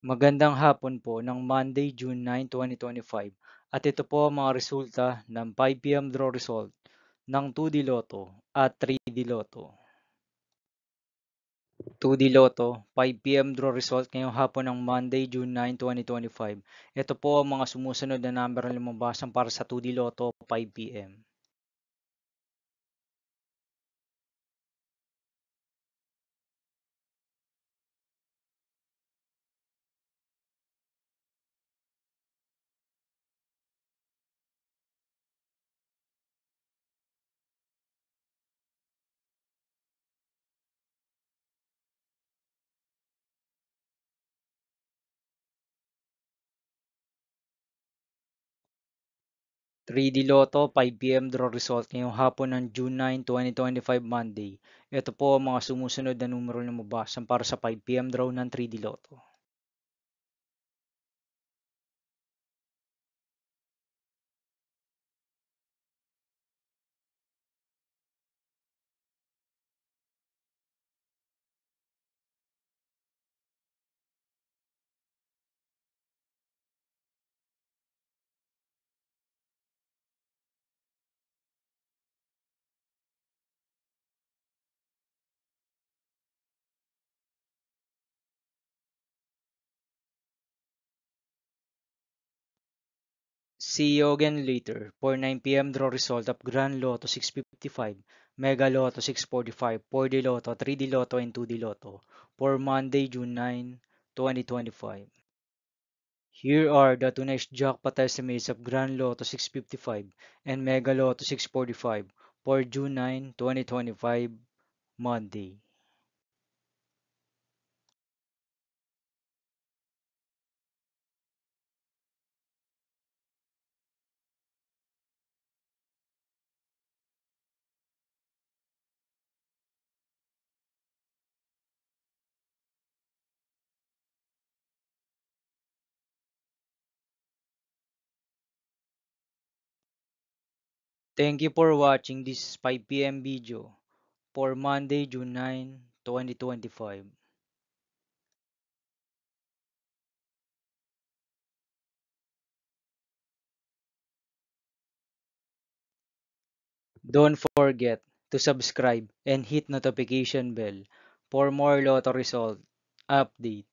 Magandang hapon po ng Monday, June 9, 2025 at ito po ang mga resulta ng 5 p.m. draw result ng 2D Lotto at 3D Lotto. 2D Lotto, 5 p.m. draw result ngayong hapon ng Monday, June 9, 2025. Ito po ang mga sumusunod na number na lumabasan para sa 2D Lotto 5 p.m. 3D Lotto 5 p.m. draw result ngayong hapon ng June 9, 2025 Monday. Ito po ang mga sumusunod na numero na lumabasan para sa 5 p.m. draw ng 3D Lotto. 'See you again later' for 9 p.m. draw result of Grand Lotto 655, Mega Lotto 645, 4D Lotto, 3D Lotto, and 2D Lotto for Monday, June 9, 2025. Here are the tonight's jackpot estimates of Grand Lotto 655 and Mega Lotto 645 for June 9, 2025, Monday. Thank you for watching this 5 p.m. video for Monday, June 9, 2025. Don't forget to subscribe and hit notification bell for more lotto result update.